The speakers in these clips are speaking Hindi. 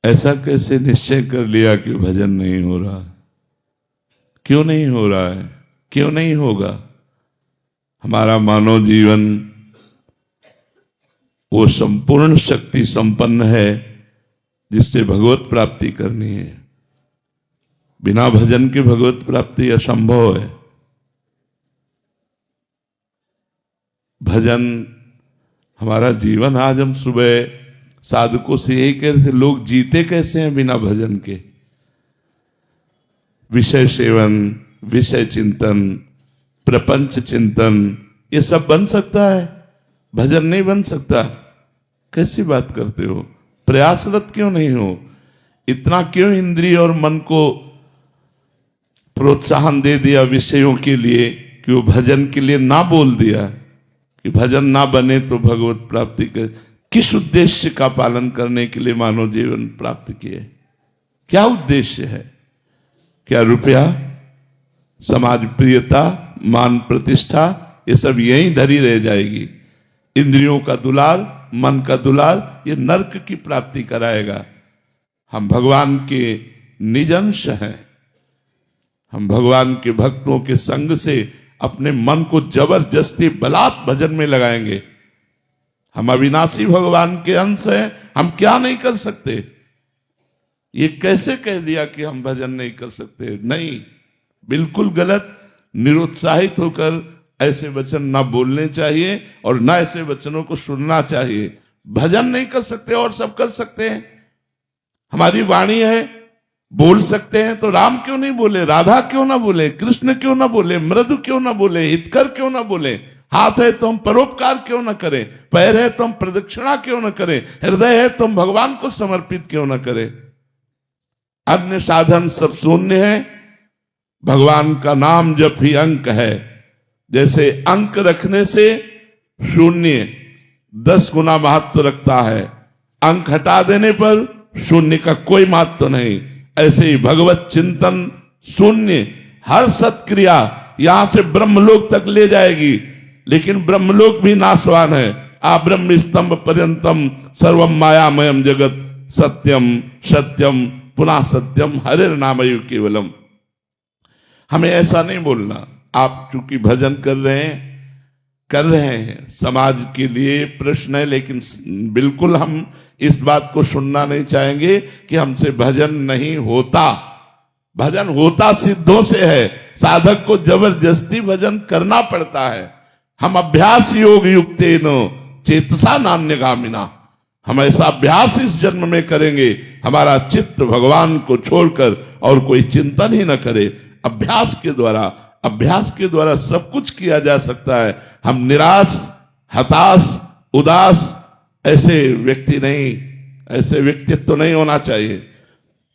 ऐसा कैसे निश्चय कर लिया कि भजन नहीं हो रहा? क्यों नहीं हो रहा है? क्यों नहीं होगा? हमारा मानव जीवन वो संपूर्ण शक्ति संपन्न है जिससे भगवत प्राप्ति करनी है। बिना भजन के भगवत प्राप्ति असंभव है। भजन हमारा जीवन। आज हम सुबह साधकों से यही कह रहे थे, लोग जीते कैसे हैं बिना भजन के? विषय सेवन, विषय चिंतन, प्रपंच चिंतन, ये सब बन सकता है, भजन नहीं बन सकता। कैसी बात करते हो? प्रयासरत क्यों नहीं हो? इतना क्यों इंद्रिय और मन को प्रोत्साहन दे दिया विषयों के लिए कि वो भजन के लिए ना बोल दिया कि भजन ना बने तो भगवत प्राप्ति कर? किस उद्देश्य का पालन करने के लिए मानव जीवन प्राप्त किए? क्या उद्देश्य है? क्या रुपया, समाज प्रियता, मान प्रतिष्ठा, ये सब यहीं धरी रह जाएगी। इंद्रियों का दुलार, मन का दुलार, ये नरक की प्राप्ति कराएगा। हम भगवान के निज अंश हैं। हम भगवान के भक्तों के संग से अपने मन को जबरदस्ती बलात् भजन में लगाएंगे। हम अविनाशी भगवान के अंश हैं, हम क्या नहीं कर सकते? ये कैसे कह दिया कि हम भजन नहीं कर सकते? नहीं, बिल्कुल गलत। निरुत्साहित होकर ऐसे वचन ना बोलने चाहिए और ना ऐसे वचनों को सुनना चाहिए। भजन नहीं कर सकते और सब कर सकते हैं। हमारी वाणी है, बोल सकते हैं, तो राम क्यों नहीं बोले? राधा क्यों ना बोले? कृष्ण क्यों ना बोले? मृदु क्यों ना बोले? हितकर क्यों ना बोले? हाथ है तो हम परोपकार क्यों ना करें? पैर है तो हम प्रदक्षिणा क्यों ना करें? हृदय है तो हम भगवान को समर्पित क्यों ना करें? अन्य साधन सब शून्य है। भगवान का नाम जप ही अंक है। जैसे अंक रखने से शून्य 10 गुना महत्व रखता है, अंक हटा देने पर शून्य का कोई महत्व नहीं। ऐसे ही भगवत चिंतन शून्य, हर सत्क्रिया यहां से ब्रह्मलोक तक ले जाएगी, लेकिन ब्रह्मलोक भी नाशवान है। आ ब्रह्म स्तंभ पर्यंतम सर्वम मायामयम जगत सत्यम सत्यम पुनः सत्यम हरे नामयु केवलम। हमें ऐसा नहीं बोलना। आप चूंकि भजन कर रहे हैं, समाज के लिए प्रश्न है, लेकिन बिल्कुल हम इस बात को सुनना नहीं चाहेंगे कि हमसे भजन नहीं होता। भजन होता सिद्धों से है। साधक को जबरदस्ती भजन करना पड़ता है। हम अभ्यास योग युक्तेन चेतसा नान्यगामिना। हम ऐसा अभ्यास इस जन्म में करेंगे, हमारा चित्त भगवान को छोड़कर और कोई चिंतन ही न करे। अभ्यास के द्वारा सब कुछ किया जा सकता है। हम निराश, हताश, उदास ऐसे व्यक्ति नहीं, ऐसे व्यक्तित्व नहीं होना चाहिए।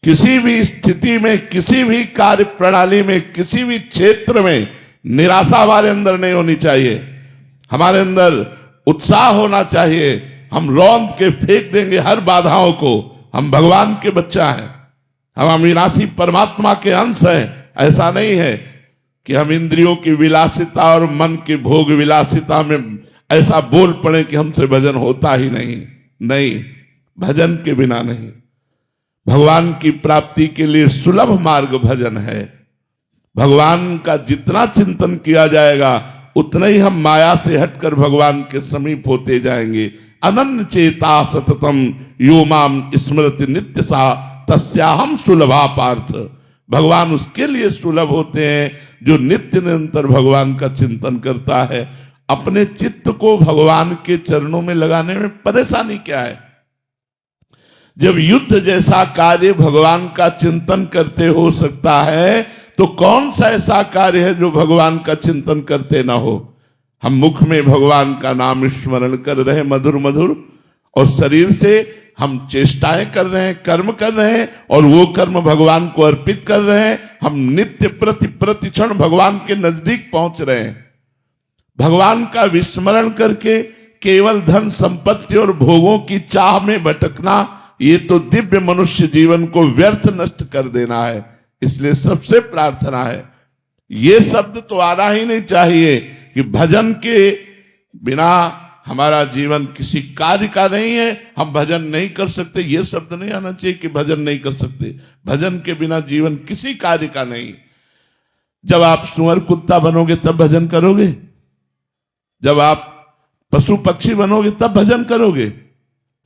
किसी भी स्थिति में, किसी भी कार्य प्रणाली में, किसी भी क्षेत्र में निराशा हमारे अंदर नहीं होनी चाहिए। हमारे अंदर उत्साह होना चाहिए। हम रौंद के फेंक देंगे हर बाधाओं को। हम भगवान के बच्चा हैं, हम अविनाशी परमात्मा के अंश हैं। ऐसा नहीं है कि हम इंद्रियों की विलासिता और मन की भोग विलासिता में ऐसा बोल पड़े कि हमसे भजन होता ही नहीं, भजन के बिना नहीं। भगवान की प्राप्ति के लिए सुलभ मार्ग भजन है। भगवान का जितना चिंतन किया जाएगा उतना ही हम माया से हटकर भगवान के समीप होते जाएंगे। अनन्य चेता सततम यो माम स्मृति नित्य सा तस्याहम सुलभा पार्थ। भगवान उसके लिए सुलभ होते हैं जो नित्य निरंतर भगवान का चिंतन करता है। अपने चित्त को भगवान के चरणों में लगाने में परेशानी क्या है? जब युद्ध जैसा कार्य भगवान का चिंतन करते हो सकता है, तो कौन सा ऐसा कार्य है जो भगवान का चिंतन करते ना हो? हम मुख में भगवान का नाम स्मरण कर रहे हैं मधुर मधुर, और शरीर से हम चेष्टाएं कर रहे हैं, कर्म कर रहे हैं, और वो कर्म भगवान को अर्पित कर रहे हैं। हम नित्य प्रतिक्षण भगवान के नजदीक पहुंच रहे हैं। भगवान का विस्मरण करके केवल धन संपत्ति और भोगों की चाह में भटकना, ये तो दिव्य मनुष्य जीवन को व्यर्थ नष्ट कर देना है। इसलिए सबसे प्रार्थना है, ये शब्द तो आना ही नहीं चाहिए कि भजन के बिना हमारा जीवन किसी कार्य का नहीं है, हम भजन नहीं कर सकते, ये शब्द नहीं आना चाहिए कि भजन नहीं कर सकते। भजन के बिना जीवन किसी कार्य का नहीं। जब आप सुअर कुत्ता बनोगे तब भजन करोगे, जब आप पशु पक्षी बनोगे तब भजन करोगे।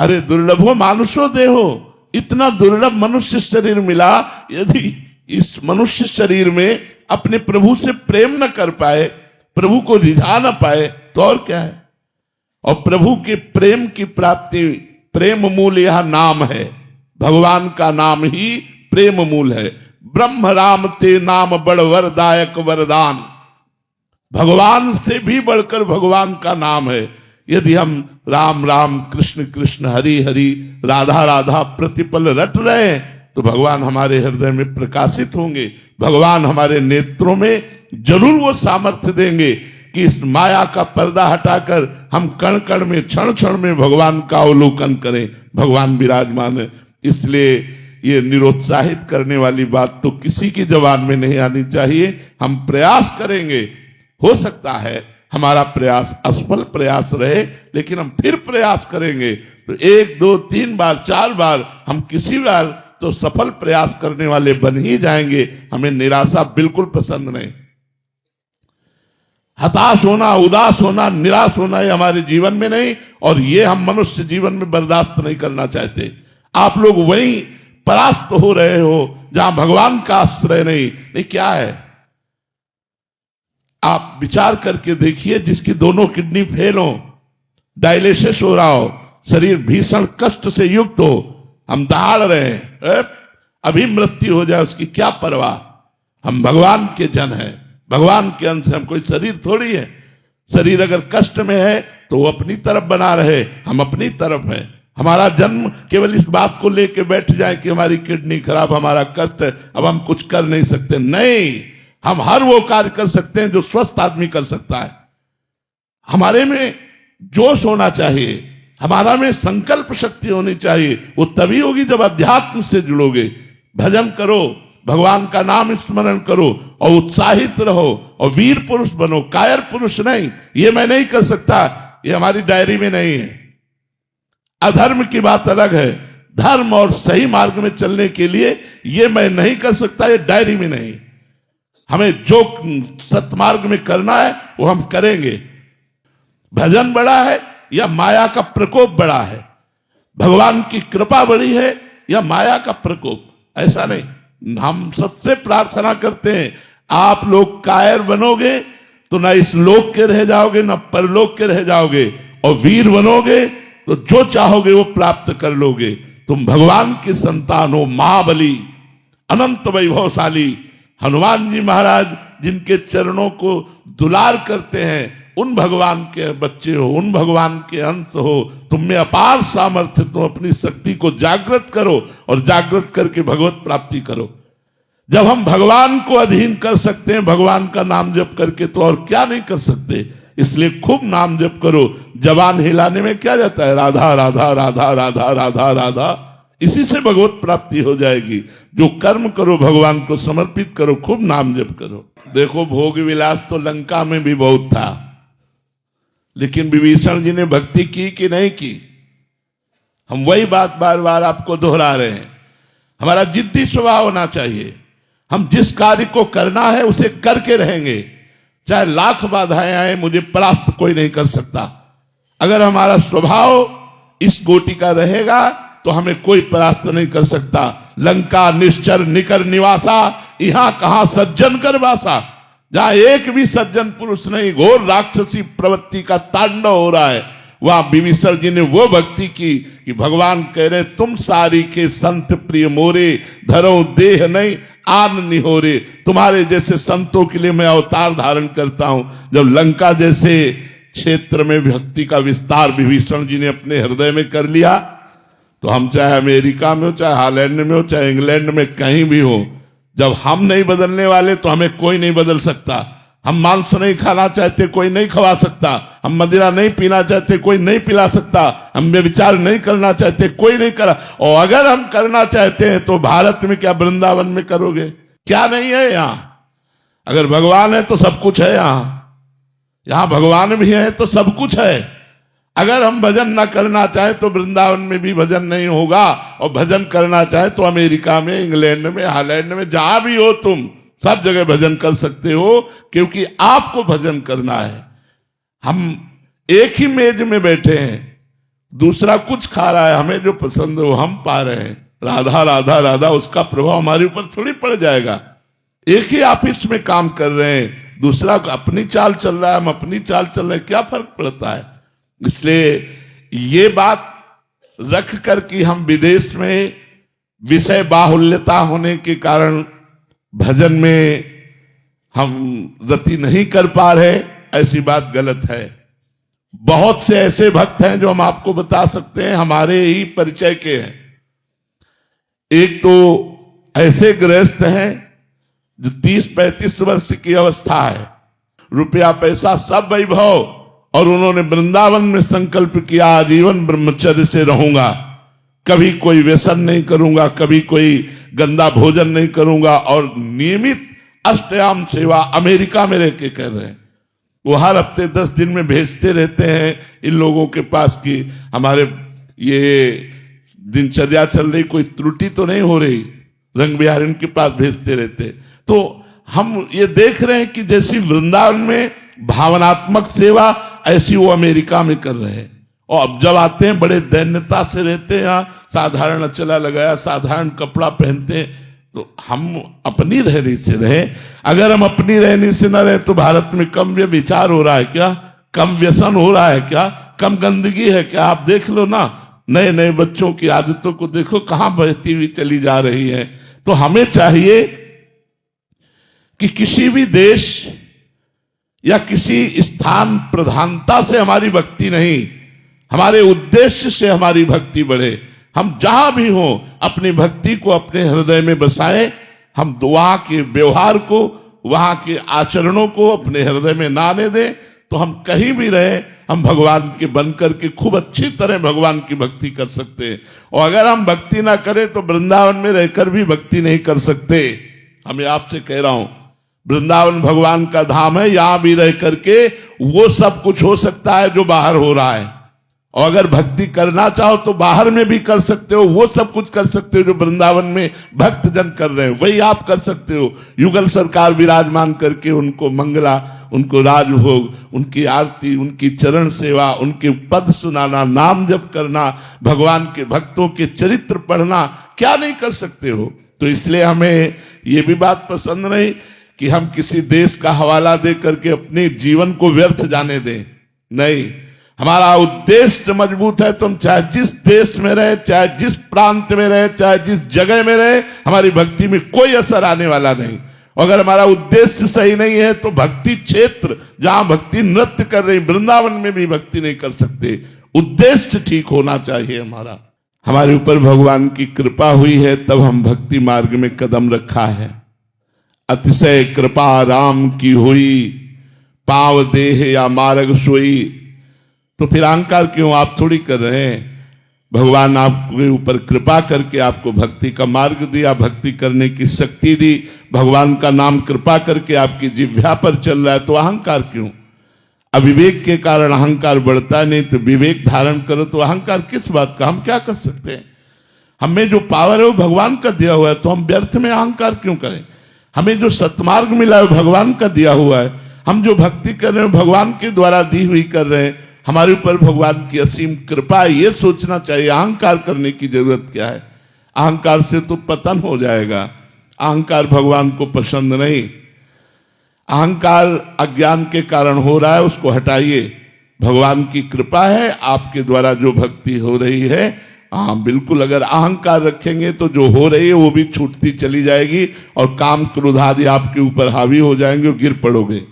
अरे दुर्लभो मानुषो देहो, इतना दुर्लभ मनुष्य शरीर मिला, यदि इस मनुष्य शरीर में अपने प्रभु से प्रेम न कर पाए, प्रभु को रिझा न पाए तो और क्या है। और प्रभु के प्रेम की प्राप्ति, प्रेम मूल यह नाम है, भगवान का नाम ही प्रेम मूल है। ब्रह्म राम ते नाम बड़ वरदायक वरदान, भगवान से भी बढ़कर भगवान का नाम है। यदि हम राम राम कृष्ण कृष्ण हरि हरि राधा राधा प्रतिपल रट रहे हैं तो भगवान हमारे हृदय में प्रकाशित होंगे, भगवान हमारे नेत्रों में जरूर वो सामर्थ्य देंगे कि इस माया का पर्दा हटाकर हम कण कण में क्षण क्षण में भगवान का अवलोकन करें। भगवान विराजमान है। इसलिए ये निरुत्साहित करने वाली बात तो किसी की जबान में नहीं आनी चाहिए। हम प्रयास करेंगे, हो सकता है हमारा प्रयास असफल प्रयास रहे, लेकिन हम फिर प्रयास करेंगे तो 1 2 3 बार 4 बार हम किसी बार तो सफल प्रयास करने वाले बन ही जाएंगे। हमें निराशा बिल्कुल पसंद नहीं। हताश होना, उदास होना, निराश होना ये हमारे जीवन में नहीं, और ये हम मनुष्य जीवन में बर्दाश्त नहीं करना चाहते। आप लोग वहीं परास्त हो रहे हो जहां भगवान का आश्रय नहीं। क्या है, आप विचार करके देखिए, जिसकी दोनों किडनी फेल हो, डायलिसिस हो रहा हो, शरीर भीषण कष्ट से युक्त हो, हम दहाड़ रहे हैं, अभी मृत्यु हो जाए उसकी क्या परवाह। हम भगवान के जन हैं, भगवान के अंश, हम कोई शरीर थोड़ी है। शरीर अगर कष्ट में है तो वो अपनी तरफ बना रहे, हम अपनी तरफ है। हमारा जन्म केवल इस बात को लेके बैठ जाए कि हमारी किडनी खराब, हमारा कष्ट है, अब हम कुछ कर नहीं सकते। नहीं, हम हर वो कार्य कर सकते हैं जो स्वस्थ आदमी कर सकता है। हमारे में जोश होना चाहिए, हमारा में संकल्प शक्ति होनी चाहिए। वो तभी होगी जब अध्यात्म से जुड़ोगे। भजन करो, भगवान का नाम स्मरण करो और उत्साहित रहो और वीर पुरुष बनो, कायर पुरुष नहीं। ये मैं नहीं कर सकता, ये हमारी डायरी में नहीं है। अधर्म की बात अलग है, धर्म और सही मार्ग में चलने के लिए ये मैं नहीं कर सकता, ये डायरी में नहीं। हमें जो सतमार्ग में करना है वो हम करेंगे। भजन बड़ा है या माया का प्रकोप बड़ा है, भगवान की कृपा बड़ी है या माया का प्रकोप, ऐसा नहीं। हम सबसे प्रार्थना करते हैं, आप लोग कायर बनोगे तो ना इस लोक के रह जाओगे ना परलोक के रह जाओगे, और वीर बनोगे तो जो चाहोगे वो प्राप्त कर लोगे। तुम भगवान की संतान हो, महाबली अनंत वैभवशाली हनुमान जी महाराज जिनके चरणों को दुलार करते हैं, उन भगवान के बच्चे हो, उन भगवान के अंश हो। तुम में अपार सामर्थ्य, तुम अपनी शक्ति को जागृत करो और जागृत करके भगवत प्राप्ति करो। जब हम भगवान को अधीन कर सकते हैं भगवान का नाम जप करके, तो और क्या नहीं कर सकते। इसलिए खूब नाम जप करो। जबान हिलाने में क्या जाता है, राधा राधा राधा राधा राधा राधा, इसी से भगवत प्राप्ति हो जाएगी। जो कर्म करो भगवान को समर्पित करो, खूब नाम जप करो। देखो भोग विलास तो लंका में भी बहुत था, लेकिन विभीषण जी ने भक्ति की कि नहीं की। हम वही बात बार बार आपको दोहरा रहे हैं। हमारा जिद्दी स्वभाव होना चाहिए। हम जिस कार्य को करना है उसे करके रहेंगे, चाहे लाख बाधाएं आए, मुझे परास्त कोई नहीं कर सकता। अगर हमारा स्वभाव इस कोटि का रहेगा तो हमें कोई परास्त नहीं कर सकता। लंका निश्चर निकर निवासा, यहां कहां सज्जन कर वासा। जहां एक भी सज्जन पुरुष नहीं, घोर राक्षसी प्रवृत्ति का तांडव हो रहा है, वहां विभीषण जी ने वो भक्ति की कि भगवान कह रहे तुम सारी के संत प्रिय मोरे, धरो देह नहीं आन निहोरे। तुम्हारे जैसे संतों के लिए मैं अवतार धारण करता हूं। जब लंका जैसे क्षेत्र में भक्ति का विस्तार विभीषण जी ने अपने हृदय में कर लिया, तो हम चाहे अमेरिका में हो, चाहे हॉलैंड में हो, चाहे इंग्लैंड में कहीं भी हो, जब हम नहीं बदलने वाले तो हमें कोई नहीं बदल सकता। हम मांस नहीं खाना चाहते, कोई नहीं खवा सकता। हम मदिरा नहीं पीना चाहते, कोई नहीं पिला सकता। हम व्यभिचार नहीं करना चाहते, कोई नहीं करा। और अगर हम करना चाहते हैं तो भारत में क्या वृंदावन में करोगे? क्या नहीं है यहां? अगर भगवान है तो सब कुछ है। यहां भगवान भी है तो सब कुछ है। अगर हम भजन ना करना चाहें तो वृंदावन में भी भजन नहीं होगा, और भजन करना चाहे तो अमेरिका में, इंग्लैंड में, हॉलैंड में, जहां भी हो तुम सब जगह भजन कर सकते हो, क्योंकि आपको भजन करना है। हम एक ही मेज में बैठे हैं, दूसरा कुछ खा रहा है, हमें जो पसंद है वो हम पा रहे हैं, राधा राधा राधा, उसका प्रभाव हमारे ऊपर थोड़ी पड़ जाएगा। एक ही ऑफिस में काम कर रहे हैं, दूसरा अपनी चाल चल रहा है, हम अपनी चाल चल रहे हैं, क्या फर्क पड़ता है। इसलिए ये बात रख कर कि हम विदेश में विषय बाहुल्यता होने के कारण भजन में हम गति नहीं कर पा रहे, ऐसी बात गलत है। बहुत से ऐसे भक्त हैं जो हम आपको बता सकते हैं, हमारे ही परिचय के हैं। एक तो ऐसे गृहस्थ हैं जो 30-35 वर्ष की अवस्था है, रुपया पैसा सब वैभव, और उन्होंने वृंदावन में संकल्प किया आजीवन ब्रह्मचर्य से रहूंगा, कभी कोई व्यसन नहीं करूंगा, कभी कोई गंदा भोजन नहीं करूंगा, और नियमित अष्टयाम सेवा अमेरिका में रह के कर रहे हैं। वो हर हफ्ते 10 दिन में भेजते रहते हैं इन लोगों के पास कि हमारे ये दिनचर्या चल रही, कोई त्रुटि तो नहीं हो रही, रंग बिहारी उनके पास भेजते रहते। तो हम ये देख रहे हैं कि जैसी वृंदावन में भावनात्मक सेवा, ऐसी वो अमेरिका में कर रहे हैं। और अब जब आते हैं बड़े दैन्यता से रहते हैं, यहाँ साधारण अचला लगाया, साधारण कपड़ा पहनते हैं। तो हम अपनी रहनी से रहे। अगर हम अपनी रहनी से न रहे तो भारत में कम विचार हो रहा है क्या, कम व्यसन हो रहा है क्या, कम गंदगी है क्या? आप देख लो ना, नए नए बच्चों की आदतों को देखो कहां बहती हुई चली जा रही है। तो हमें चाहिए कि किसी भी देश या किसी स्थान प्रधानता से हमारी भक्ति नहीं, हमारे उद्देश्य से हमारी भक्ति बढ़े। हम जहां भी हो अपनी भक्ति को अपने हृदय में बसाएं। हम वहां के व्यवहार को, वहां के आचरणों को अपने हृदय में ना आने दें, तो हम कहीं भी रहे, हम भगवान के बनकर के खूब अच्छी तरह भगवान की भक्ति कर सकते हैं। और अगर हम भक्ति ना करें तो वृंदावन में रहकर भी भक्ति नहीं कर सकते। मैं आपसे कह रहा हूं, वृंदावन भगवान का धाम है, यहां भी रह करके वो सब कुछ हो सकता है जो बाहर हो रहा है। और अगर भक्ति करना चाहो तो बाहर में भी कर सकते हो, वो सब कुछ कर सकते हो जो वृंदावन में भक्त जन कर रहे हैं, वही आप कर सकते हो। युगल सरकार विराजमान करके उनको मंगला, उनको राजभोग, उनकी आरती, उनकी चरण सेवा, उनके पद सुनाना, नाम जप करना, भगवान के भक्तों के चरित्र पढ़ना, क्या नहीं कर सकते हो। तो इसलिए हमें ये भी बात पसंद नहीं कि हम किसी देश का हवाला दे करके अपने जीवन को व्यर्थ जाने दें। नहीं, हमारा उद्देश्य मजबूत है तो हम चाहे जिस देश में रहे, चाहे जिस प्रांत में रहे, चाहे जिस जगह में रहे, हमारी भक्ति में कोई असर आने वाला नहीं। अगर हमारा उद्देश्य सही नहीं है तो भक्ति क्षेत्र जहां भक्ति नृत्य कर रही, वृंदावन में भी भक्ति नहीं कर सकते। उद्देश्य ठीक होना चाहिए हमारा। हमारे ऊपर भगवान की कृपा हुई है तब हम भक्ति मार्ग में कदम रखा है। अतिशय कृपा राम की हुई, पाव देह या मार्ग सोई। तो फिर अहंकार क्यों? आप थोड़ी कर रहे हैं। भगवान आपके ऊपर कृपा करके आपको भक्ति का मार्ग दिया, भक्ति करने की शक्ति दी, भगवान का नाम कृपा करके आपकी जिह्वा पर चल रहा है, तो अहंकार क्यों? अविवेक के कारण अहंकार बढ़ता नहीं, तो विवेक धारण करो तो अहंकार किस बात का? हम क्या कर सकते हैं? हमें जो पावर है वो भगवान का दिया हुआ है, तो हम व्यर्थ में अहंकार क्यों करें? हमें जो सत्मार्ग मिला है भगवान का दिया हुआ है, हम जो भक्ति कर रहे हैं भगवान के द्वारा दी हुई कर रहे हैं, हमारे ऊपर भगवान की असीम कृपा है, ये सोचना चाहिए। अहंकार करने की जरूरत क्या है? अहंकार से तो पतन हो जाएगा। अहंकार भगवान को पसंद नहीं। अहंकार अज्ञान के कारण हो रहा है, उसको हटाइए। भगवान की कृपा है, आपके द्वारा जो भक्ति हो रही है, हाँ बिल्कुल। अगर अहंकार रखेंगे तो जो हो रही है वो भी छूटती चली जाएगी और काम क्रोध आदि आपके ऊपर हावी हो जाएंगे और गिर पड़ोगे।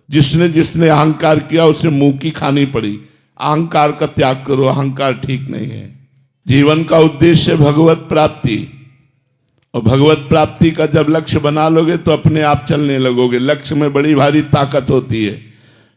जिसने जिसने अहंकार किया उसे मुंह की खानी पड़ी। अहंकार का त्याग करो, अहंकार ठीक नहीं है। जीवन का उद्देश्य भगवत प्राप्ति, और भगवत प्राप्ति का जब लक्ष्य बना लोगे तो अपने आप चलने लगोगे। लक्ष्य में बड़ी भारी ताकत होती है।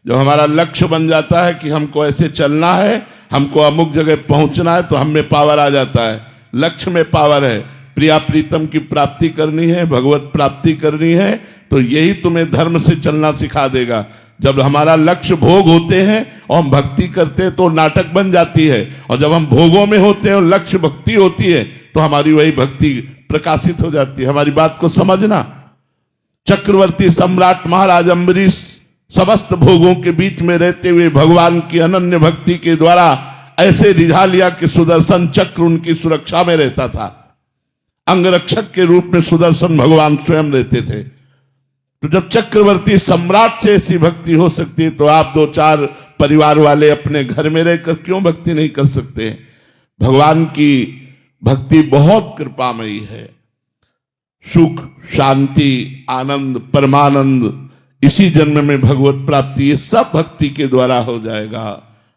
जब हमारा लक्ष्य बन जाता है कि हमको ऐसे चलना है, हमको अमुक जगह पहुंचना है, तो हम में पावर आ जाता है। लक्ष्य में पावर है। प्रिया प्रीतम की प्राप्ति करनी है, भगवत प्राप्ति करनी है, तो यही तुम्हें धर्म से चलना सिखा देगा। जब हमारा लक्ष्य भोग होते हैं और हम भक्ति करते हैं तो नाटक बन जाती है, और जब हम भोगों में होते हैं और लक्ष्य भक्ति होती है तो हमारी वही भक्ति प्रकाशित हो जाती है। हमारी बात को समझना। चक्रवर्ती सम्राट महाराज अम्बरीश समस्त भोगों के बीच में रहते हुए भगवान की अनन्य भक्ति के द्वारा ऐसे रिझा लिया कि सुदर्शन चक्र उनकी सुरक्षा में रहता था। अंगरक्षक के रूप में सुदर्शन भगवान स्वयं रहते थे। तो जब चक्रवर्ती सम्राट से ऐसी भक्ति हो सकती है तो आप दो चार परिवार वाले अपने घर में रहकर क्यों भक्ति नहीं कर सकते? भगवान की भक्ति बहुत कृपामयी है। सुख, शांति, आनंद, परमानंद इसी जन्म में भगवत प्राप्ति, ये सब भक्ति के द्वारा हो जाएगा।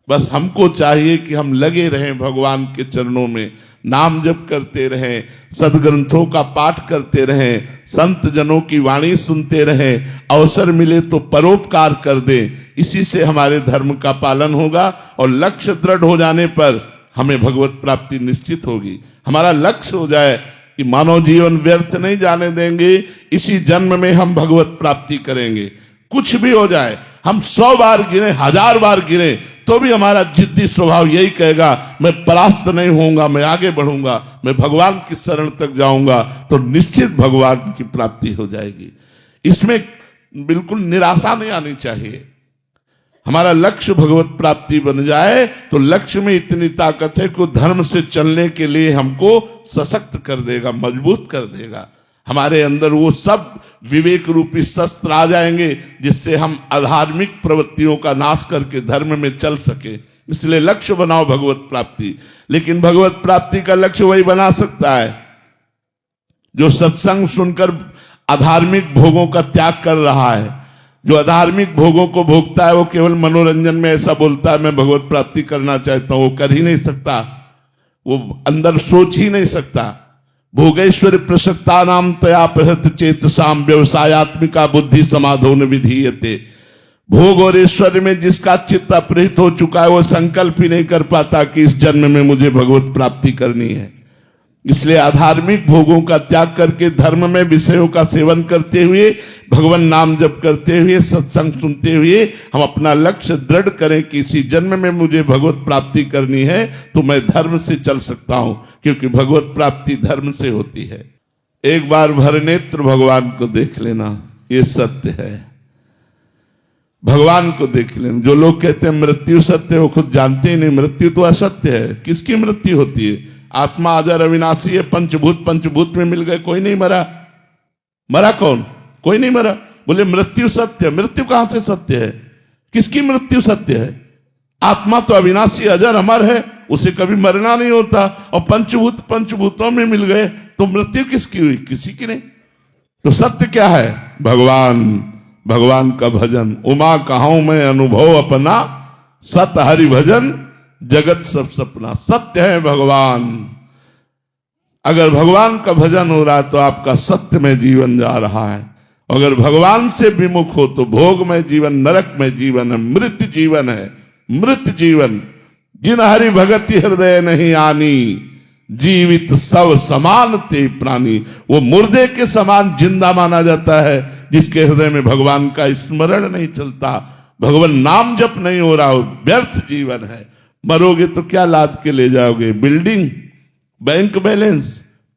बस हमको चाहिए कि हम लगे रहें भगवान के चरणों में, नाम जप करते रहें, सदग्रंथों का पाठ करते रहें, संत जनों की वाणी सुनते रहें, अवसर मिले तो परोपकार कर दें। इसी से हमारे धर्म का पालन होगा और लक्ष्य दृढ़ हो जाने पर हमें भगवत प्राप्ति निश्चित होगी। हमारा लक्ष्य हो जाए कि मानव जीवन व्यर्थ नहीं जाने देंगे, इसी जन्म में हम भगवत प्राप्ति करेंगे। कुछ भी हो जाए, हम 100 बार गिरे, 1000 बार गिरे, तो भी हमारा जिद्दी स्वभाव यही कहेगा मैं परास्त नहीं होऊंगा, मैं आगे बढ़ूंगा, मैं भगवान की शरण तक जाऊंगा, तो निश्चित भगवान की प्राप्ति हो जाएगी। इसमें बिल्कुल निराशा नहीं आनी चाहिए। हमारा लक्ष्य भगवत प्राप्ति बन जाए तो लक्ष्य में इतनी ताकत है कि धर्म से चलने के लिए हमको सशक्त कर देगा, मजबूत कर देगा। हमारे अंदर वो सब विवेक रूपी शस्त्र आ जाएंगे जिससे हम अधार्मिक प्रवृत्तियों का नाश करके धर्म में चल सके। इसलिए लक्ष्य बनाओ भगवत प्राप्ति। लेकिन भगवत प्राप्ति का लक्ष्य वही बना सकता है जो सत्संग सुनकर अधार्मिक भोगों का त्याग कर रहा है। जो अधार्मिक भोगों को भोगता है वो केवल मनोरंजन में ऐसा बोलता है मैं भगवत प्राप्ति करना चाहता हूं, वो कर ही नहीं सकता, वो अंदर सोच ही नहीं सकता। भोगेश्वर प्रसक्ता नाम तया प्रहृत चेतसाम व्यवसायत्मिका बुद्धि समाधो न विधीयते। भोग और ऐश्वर्य में जिसका चित्त अपहृत हो चुका है वो संकल्प ही नहीं कर पाता कि इस जन्म में मुझे भगवत प्राप्ति करनी है। इसलिए अधार्मिक भोगों का त्याग करके धर्म में विषयों का सेवन करते हुए, भगवान नाम जप करते हुए, सत्संग सुनते हुए हम अपना लक्ष्य दृढ़ करें कि इसी जन्म में मुझे भगवत प्राप्ति करनी है तो मैं धर्म से चल सकता हूं, क्योंकि भगवत प्राप्ति धर्म से होती है। एक बार भर नेत्र भगवान को देख लेना, ये सत्य है। भगवान को देख लेना। जो लोग कहते हैं मृत्यु सत्य, वो खुद जानते ही नहीं मृत्यु तो असत्य है। किसकी मृत्यु होती है? आत्मा अजर अविनाशी है। पंचभूत में मिल गए, कोई नहीं मरा। मरा कौन? कोई नहीं मरा। बोले मृत्यु सत्य, मृत्यु कहां से सत्य है? किसकी मृत्यु सत्य है? आत्मा तो अविनाशी अजर अमर है, उसे कभी मरना नहीं होता। और पंचभूतों में मिल गए तो मृत्यु किसकी हुई? किसी की नहीं। तो सत्य क्या है? भगवान, भगवान का भजन। उमा कहाऊं मैं अनुभव अपना, सत हरि भजन जगत सब सपना। सत्य है भगवान। अगर भगवान का भजन हो रहा है तो आपका सत्य में जीवन जा रहा है। अगर भगवान से विमुख हो तो भोग में जीवन, नरक में जीवन है, मृत जीवन है। मृत जीवन जिन हरि भगति हृदय नहीं आनी, जीवित सब समान ते प्राणी। वो मुर्दे के समान जिंदा माना जाता है जिसके हृदय में भगवान का स्मरण नहीं चलता, भगवान नाम जप नहीं हो रहा हो। व्यर्थ जीवन है। मरोगे तो क्या लाद के ले जाओगे? बिल्डिंग, बैंक बैलेंस,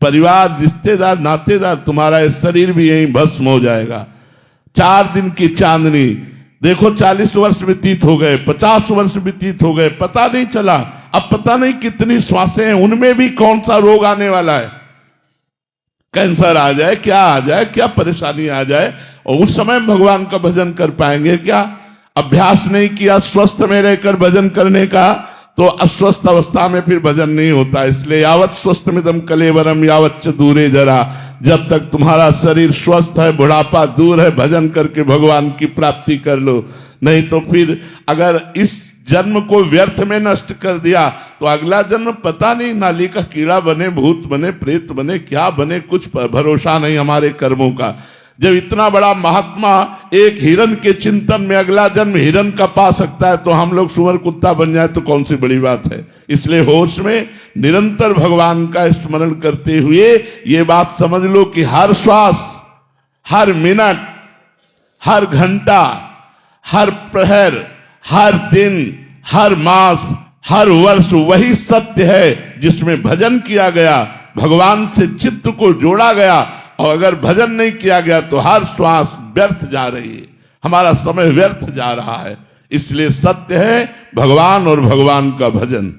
परिवार, रिश्तेदार, नातेदार, तुम्हारा शरीर भी यहीं भस्म हो जाएगा। 4 दिन की चांदनी देखो, 40 वर्ष व्यतीत हो गए, 50 वर्ष व्यतीत हो गए, पता नहीं चला। अब पता नहीं कितनी श्वासें हैं, उनमें भी कौन सा रोग आने वाला है। कैंसर आ जाए, क्या आ जाए, क्या परेशानी आ जाए, और उस समय भगवान का भजन कर पाएंगे क्या? अभ्यास नहीं किया स्वस्थ में रहकर भजन करने का तो अस्वस्थ अवस्था में फिर भजन नहीं होता। इसलिए यावत स्वस्थ मिदम कलेवरम यावत च दूरे जरा। जब तक तुम्हारा शरीर स्वस्थ है, बुढ़ापा दूर है, भजन करके भगवान की प्राप्ति कर लो। नहीं तो फिर अगर इस जन्म को व्यर्थ में नष्ट कर दिया तो अगला जन्म पता नहीं, नाली का कीड़ा बने, भूत बने, प्रेत बने, क्या बने, कुछ भरोसा नहीं हमारे कर्मों का। जब इतना बड़ा महात्मा एक हिरन के चिंतन में अगला जन्म हिरन का पा सकता है तो हम लोग सुअर कुत्ता बन जाए तो कौन सी बड़ी बात है। इसलिए होश में निरंतर भगवान का स्मरण करते हुए ये बात समझ लो कि हर श्वास, हर मिनट, हर घंटा, हर प्रहर, हर दिन, हर मास हर वर्ष वही सत्य है जिसमें भजन किया गया, भगवान से चित्त को जोड़ा गया। और अगर भजन नहीं किया गया तो हर श्वास व्यर्थ जा रही है, हमारा समय व्यर्थ जा रहा है। इसलिए सत्य है भगवान और भगवान का भजन।